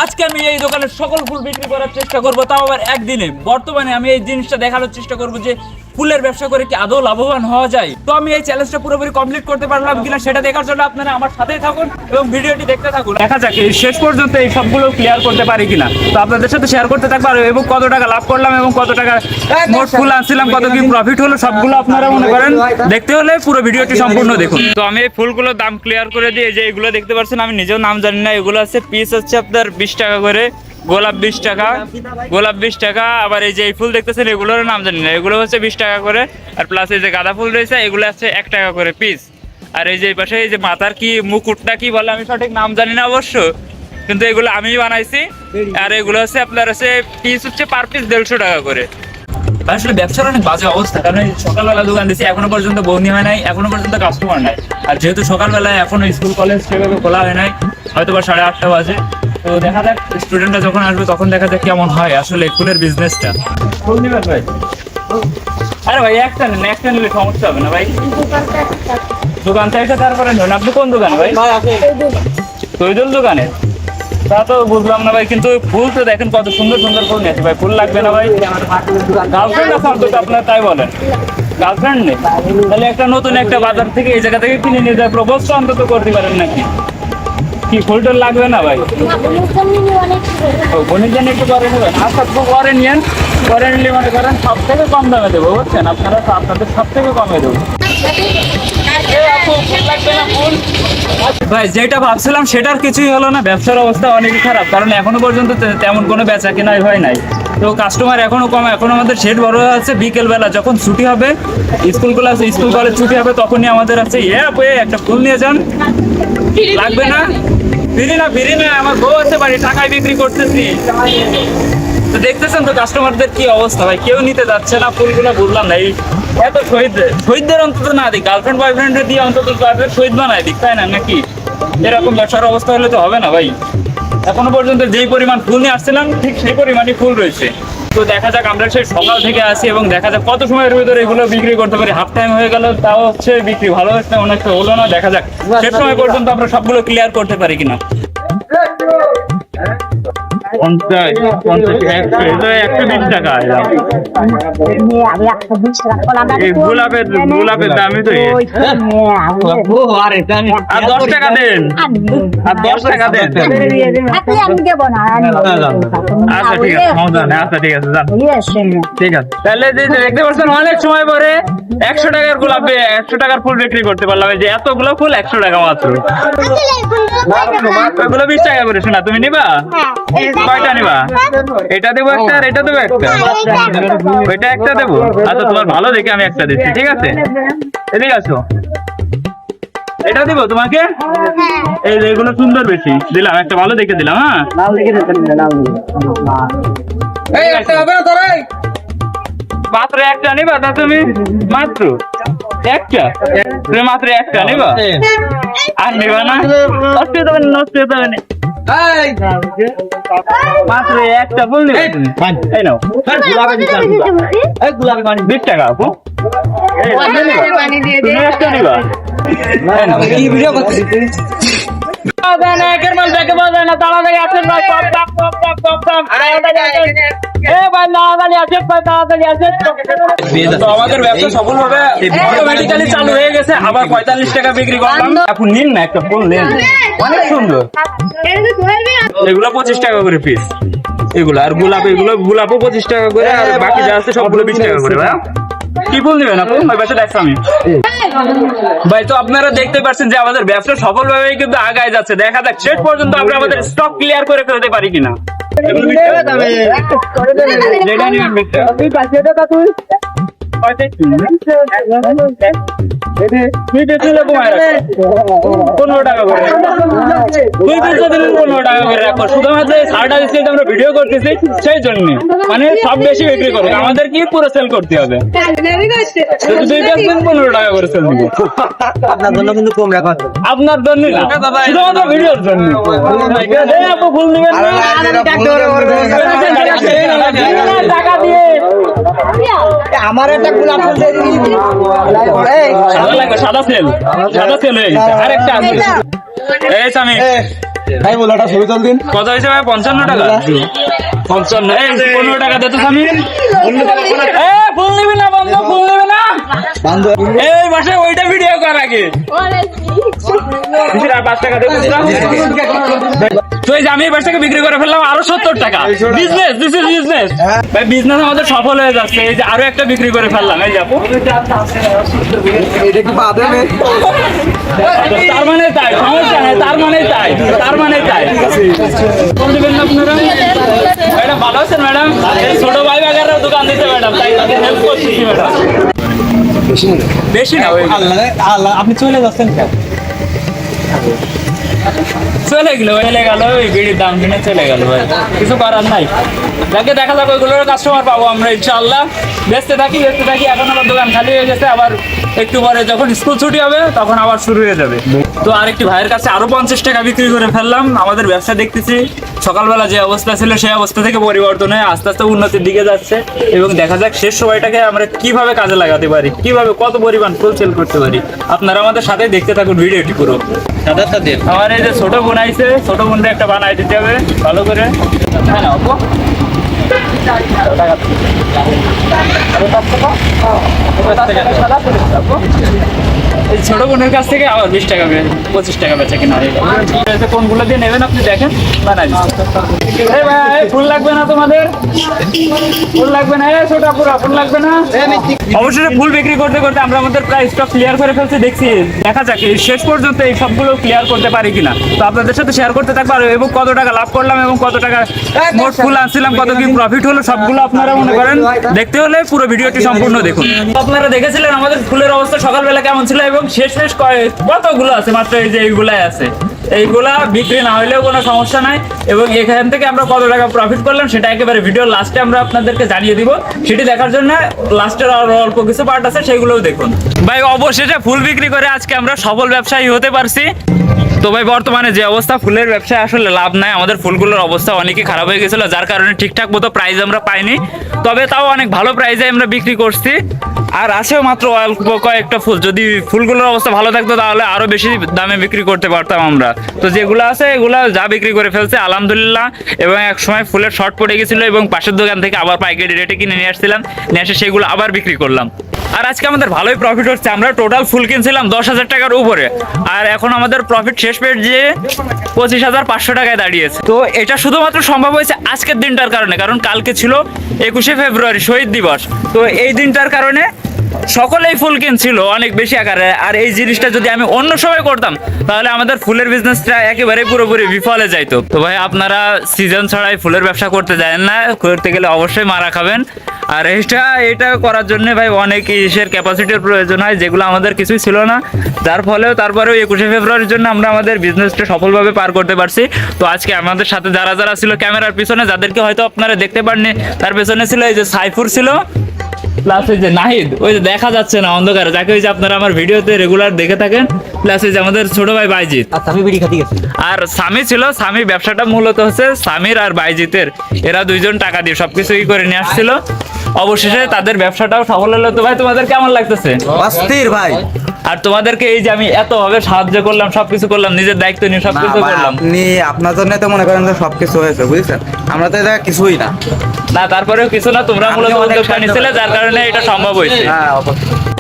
আজকে আমি এই দোকানের সকল ফুল বিক্রি করার চেষ্টা করব, তাও আবার একদিনে। বর্তমানে আমি এই জিনিসটা দেখানোর চেষ্টা করব যে ফুলের ব্যবসা করে কি আদৌ লাভবান হওয়া যায়। তো আমি এই চ্যালেঞ্জটা পুরোপুরি কমপ্লিট করতে পারলাম কিনা সেটা দেখার জন্য আপনারা আমার সাথেই থাকুন এবং ভিডিওটি দেখতে থাকুন। দেখা যাক এই শেষ পর্যন্ত এই সবগুলো ক্লিয়ার করতে পারি কিনা। তো আপনাদের সাথে শেয়ার করতে থাকবো এবং কত টাকা লাভ করলাম এবং কত টাকা মোট ফুল আনছিলাম, কত কি প্রফিট হলো, সবগুলো আপনারা মনে করেন দেখতে হলে পুরো ভিডিওটি সম্পূর্ণ দেখুন। তো আমি এই ফুলগুলোর দাম ক্লিয়ার করে দিয়ে যে এগুলো দেখতে পাচ্ছেন, আমি নিজেও নাম জানি না। এগুলো আছে পিস হচ্ছে আপনার 20 টাকা করে, গোলাপ 20 টাকা, গোলাপ 20 টাকা। আবার এই যে এই ফুল দেখতেছেন এগুলোর নাম জানি না, এগুলো হচ্ছে 20 টাকা করে। আর প্লাস এই যে গাঁদা ফুল রয়েছে এগুলো আছে 1 টাকা করে পিস। আর এই যে এই পাশে এই যে মাথার কি মুকুটটা কি বলে আমি সঠিক নাম জানি না অবশ্য, কিন্তু এগুলো আমি বানাইছি। আর এগুলো হচ্ছে আপনার হচ্ছে পিস হচ্ছে পার পিস 150 টাকা করে। আসলে ব্যবসার অনেক বাজে অবস্থা, কারণ সকালবেলা দোকান দিচ্ছি এখনো পর্যন্ত বৌনি হয় নাই, এখনো পর্যন্ত কাস্টমার নাই। আর যেহেতু সকালবেলায় এখনো স্কুল কলেজ সেভাবে খোলা হয় নাই, হয়তো বা 8:30 বাজে। তো দেখা যাক স্টুডেন্টরা যখন আসবে তখন দেখা যাক কেমন হয় আসলে ফুলের বিজনেসটা। ফুল নিবেন ভাই? আরে ভাই একটা নেন, একটা নিলে সমস্যা হবে না ভাই। দোকানটা এসে তারপরে নেন। আপনি কোন দোকানে ভাই? তৈদুল দোকানে? তা তো বুঝলাম না ভাই, কিন্তু ফুল তো দেখেন কত সুন্দর সুন্দর ফুল নিয়েছে ভাই। ফুল লাগবে না ভাই? গার্লফ্রেন্ড আছে অন্তত আপনার, তাই বলেন? গার্লফ্রেন্ড নেই? তাহলে একটা নতুন একটা বাজার থেকে এই জায়গা থেকে কিনে নিয়ে যায়, প্রপোজ তো অন্তত করতে পারেন নাকি? কি ফুল টুল লাগবে না ভাই? বোনের জন্য একটু করে নেবেন। আচ্ছা করে নিয়েন, করে নিলে মনে করেন সব থেকে কম দামে দেবো, বুঝছেন? আপনারা আপনাদের সব থেকে কমে দেবো ভাই। যেটা ভাবছিলাম সেটার কিছুই হলো না। ব্যবসার অবস্থা অনেকই খারাপ, কারণ এখনো পর্যন্ত তেমন কোনো বেচা কেনাই হয় নাই। তো কাস্টমার এখনো কম। এখন আমাদের শেড বড় হয়ে আছে, বিকেলবেলা যখন ছুটি হবে, স্কুল কলেজ ছুটি হবে, তখনই আমাদের আছে একটা ফুল নিয়ে যান। লাগবে না? ফিরি না, আমার বউ আছে বাড়ি, টাকায় বিক্রি করতেছি। তো দেখতেছেন তো কাস্টমারদের কি অবস্থা ভাই, কেউ নিতে যাচ্ছে না ফুলগুলো। বুঝলাম না, এই এত শহীদদের অন্তত না দিক, গার্লফ্রেন্ড বয়ফ্রেন্ডের দিয়ে অন্তত শহীদ বানায় দিক, তাই না নাকি? এরকম ব্যবসার অবস্থা হলে তো হবে না ভাই। এখনো পর্যন্ত যেই পরিমাণ ফুল নিয়ে আসছিলাম ঠিক সেই পরিমাণই ফুল রয়েছে। তো দেখা যাক, আমরা সেই সকাল থেকে আসি এবং দেখা যাক কত সময়ের ভিতরে এগুলো বিক্রি করতে পারি। হাফ টাইম হয়ে গেল, তাও হচ্ছে বিক্রি ভালো হচ্ছে, অনেকটা হলো না। দেখা যাক শেষ সময় পর্যন্ত আমরা সবগুলো ক্লিয়ার করতে পারি কিনা। 120 টাকা গোলাপের দামই তো। আর 10 টাকা দেন, আর 10 টাকা দেন। আচ্ছা ঠিক আছে, আচ্ছা ঠিক আছে, ঠিক আছে। তাহলে দেখতে পাচ্ছেন অনেক সময় পরে 100 টাকার গোলাপে 100 টাকার ফুল বিক্রি করতে পারলাম। যে এতগুলো ফুল 100 টাকা মাত্র। এগুলো 20 টাকা করে। শোনা, তুমি নিবা? কয়টা নিবা? এটা দেবো একটা, আর এটা দেবো একটা, ওইটা একটা দেবো। আচ্ছা তোমার ভালো দেখে আমি একটা দিচ্ছি, ঠিক আছে? এদিকে আসো, এটা দিব তোমাকে। এই যে এগুলো সুন্দর বেশি দিলাম, একটা ভালো দেখে দিলাম। হ্যাঁ মাত্র একটা নিবা? তা তুমি মাত্র একটা, তুমি মাত্র একটা নিবা? আর নিবা না? অসুবিধা হবে না, অসুবিধা হবে না। মাত্র একটা ফুল নিবা তুমি? এই নাও 20 টাকা আপু। তুমি একটা নিবা? একের মাল দেখে পাওয়া যায় না, তাড়াতাড়ি আসেন ভাই। আমাদের ব্যবসা সফলভাবে অটোমেটিক্যালি চালু হয়ে গেছে। আবার 45 টাকা বিক্রি করলাম। এখন নিন না, একটা ফুল নিন, অনেক সুন্দর। এগুলো 25 টাকা করে পিস এগুলো। আর গোলাপও 25 টাকা করে। আর বাকি যা আছে সবগুলো 20 টাকা করে। ভাই কি ফুল নেবেন আপনি? ওই পাশে দেখছি আমি ভাই। তো আপনারা দেখতে পাচ্ছেন যে আমাদের ব্যবসা সফলভাবে কিন্তু আগায় যাচ্ছে। দেখা যাক শেষ পর্যন্ত আমরা আমাদের স্টক ক্লিয়ার করে ফেলতে পারি কিনা। আমরা ভিডিও করতেছি সেই জন্য, মানে সব বেশি বিক্রি করবো, আমাদের কি পুরো সেল করতে হবে। 15 টাকা করে সেল দিব আপনার জন্য, কিন্তু কম রাখা আপনার জন্য না, শুধুমাত্র ভিডিওর জন্য। ফুল দিবেন টাকা দিয়ে। আমার একটা গোলাপ ফুল সাদা সেল, সাদা সেল। আরেকটা আছে এই সামি ভাই বলো একটা ছবি তুল দিন। কত হয়েছে ভাই? 55 টাকা। 55 এই 15 টাকা দে তো স্বামী। ফুল নিবি না বন্ধু, ফুল নিবি না। এই মাসে ওইটা ভিডিও কর আগে। আর 5 টাকা দে বুঝলা। তো এই যে আমি এই বাসটাকে বিক্রি করে ফেললাম আরো 70 টাকা। Business, this is business. ভাই বিজনেস আমাদের সফল হয়ে যাচ্ছে। এই যে আরো একটা বিক্রি করে ফেললাম। এই যে আপু, এটা কি বাদে নে? তার মানে তাই, সমস্যা নাই, তার মানে তাই, তার মানে তাই। কোন দিবেন না আপনারা? ম্যাডাম ভালো আছেন ম্যাডাম? এই ছোট ভাই বাগারের দোকান দিতে ম্যাডাম, তাই তাদের হেল্প করছি ম্যাডাম। বেশি না ওই আল্লাহ আপনি চলে যাচ্ছেন কেন? চলে গেল ওই বিড়ির দাম কিনে চলে গেল ভাই, কিছু করার নাই। যাকে দেখা যাক ওইগুলোর কাস্টমার পাবো আমরা ইনশাআল্লাহ। বেচতে থাকি এখন আমার দোকান খালি হয়ে গেছে। আবার একটু পরে যখন স্কুল ছুটি হবে তখন আবার শুরু হয়ে যাবে। তো আরেকটি ভাইয়ের কাছে আরো 50 টাকা বিক্রি করে ফেললাম। আমাদের ব্যবসা দেখতেছি সকালবেলা যে অবস্থা ছিল সেই অবস্থা থেকে পরিবর্তন হয়ে আস্তে আস্তে উন্নতির দিকে যাচ্ছে। এবং দেখা যাক শেষ সময়টাকে আমরা কিভাবে কাজে লাগাতে পারি, কিভাবে কত পরিমাণ ফুল সেল করতে পারি। আপনারা আমাদের সাথে দেখতে থাকুন ভিডিওটি পুরো। আমার এই যে ছোট বোন আইছে, ছোট বোনটা একটা বানাই দিতে হবে ভালো করে। হ্যাঁ না আপু? এই ছোট বোনের কাছ থেকে আবার 20 টাকা 25 টাকা বেচা কিনা হয়ে গেল। কোনগুলো দিয়ে নেবেন আপনি দেখেন, বানাই দিচ্ছি। ভাই ফুল লাগবে না তোমাদের? ফুল লাগবে না? ছোটা পুরা ফুল লাগবে না? অবশ্যই ফুল বিক্রি করতে করতে আমরা আমাদের প্রায় স্টক ক্লিয়ার করে ফেলছি। দেখছি দেখা যাক এই শেষ পর্যন্ত এই সবগুলো ক্লিয়ার করতে পারি কিনা। তো আপনাদের সাথে শেয়ার করতে থাকবো এবং কত টাকা লাভ করলাম এবং কত টাকা মোট ফুল আনছিলাম, কত কি প্রফিট হলো সবগুলো আপনারা মনে করেন দেখতে হলে পুরো ভিডিওটি সম্পূর্ণ দেখুন। আপনারা দেখেছিলেন আমাদের ফুলের অবস্থা সকালবেলা কেমন ছিল এবং শেষ কতগুলো আছে, মাত্র এই যে এইগুলাই আছে। এইগুলা বিক্রি না হলেও কোনো সমস্যা নাই। এবং এখান থেকে আমরা কত টাকা প্রফিট করলাম সেটা একেবারে ভিডিও লাস্টে আমরা আপনাদেরকে জানিয়ে দিব। সেটি দেখার জন্য লাস্টের আরো অল্প কিছু পার্ট আছে, সেগুলোও দেখুন। ভাই অবশেষে ফুল বিক্রি করে আজকে আমরা সফল ব্যবসায়ী হতে পারছি। তো ভাই বর্তমানে যে অবস্থা, ফুলের ব্যবসায় আসলে লাভ নাই। আমাদের ফুলগুলোর অবস্থা অনেকই খারাপ হয়ে গেছিল, যার কারণে ঠিকঠাক মতো প্রাইস আমরা পাইনি। তবে তাও অনেক ভালো প্রাইসে আমরা বিক্রি করছি। আর আছেও মাত্র অল্প কয়েকটা ফুল। যদি ফুলগুলোর অবস্থা ভালো থাকতো তাহলে আরো বেশি দামে বিক্রি করতে পারতাম আমরা। তো যেগুলো আছে এগুলো যা বিক্রি করে ফেলছে আলহামদুলিল্লাহ। এবং এক সময় ফুলের শর্ট পড়ে গেছিল এবং পাশের দোকান থেকে আবার পাইকারি রেটে কিনে নিয়ে আসছিলাম, নিয়ে এসে সেগুলো আবার বিক্রি করলাম। আর আজকে আমাদের ভালোই প্রফিট হচ্ছে। আমরা টোটাল ফুল কিনছিলাম 10,000 টাকার উপরে, আর এখন আমাদের প্রফিট শেষ পেট যে 25,500 টাকায় দাঁড়িয়েছে। তো এটা শুধুমাত্র সম্ভব হয়েছে আজকের দিনটার কারণে, কারণ কালকে ছিল 21শে ফেব্রুয়ারি শহীদ দিবস। তো এই দিনটার কারণে সকলেই ফুল কিনছিল অনেক বেশি আকারে। আর এই জিনিসটা যদি আমি অন্য সময় করতাম তাহলে আমাদের ফুলের বিজনেসটা একেবারে পুরোপুরি বিফলে যাইতো। তো ভাই আপনারা সিজন ছাড়াই ফুলের ব্যবসা করতে যান না, করতে গেলে অবশ্যই মারা খাবেন। আর এটা করার জন্য ভাই অনেক ইসের ক্যাপাসিটির প্রয়োজন হয়, যেগুলো আমাদের কিছুই ছিল না। যার ফলেও তারপরেও 21শে ফেব্রুয়ারির জন্য আমরা আমাদের বিজনেসটা সফলভাবে পার করতে পারছি। তো আজকে আমাদের সাথে যারা যারা ছিল ক্যামেরার পিছনে, যাদেরকে হয়তো আপনারা দেখতে পাননি, তার পেছনে ছিল এই যে সাইফুর ছিল, প্লাস এই যে নাহিদ, ওই যে দেখা যাচ্ছে না অন্ধকারে, যাকে ওই যে আপনারা আমার ভিডিওতে রেগুলার দেখে থাকেন, প্লাস এই যে আমাদের ছোট ভাই বাইজিৎ, আর সামি ছিল। সামি ব্যবসাটা মূলত হচ্ছে সামির আর বাইজিতের, এরা দুইজন টাকা দিয়ে সবকিছু করে নিয়ে আসছিল। অবশেষে তাদের ব্যবসাটাও সফল হলো। তো ভাই তোমাদের কেমন লাগতেছে? অস্থির ভাই। আর তোমাদেরকে এই যে আমি এত ভাবে সাহায্য করলাম, সবকিছু করলাম, নিজের দায়িত্ব নিয়ে সবকিছু করলাম। আপনি আপনার জন্য তো মনে করেন যে সবকিছু হয়েছে, বুঝছেন? আমরা তো এটা কিছুই না। তারপরেও কিছু না, তোমরা মূলত উদ্যোগটা নিছিলে, যার কারণে এটা সম্ভব হয়েছে। হ্যাঁ অবশ্যই।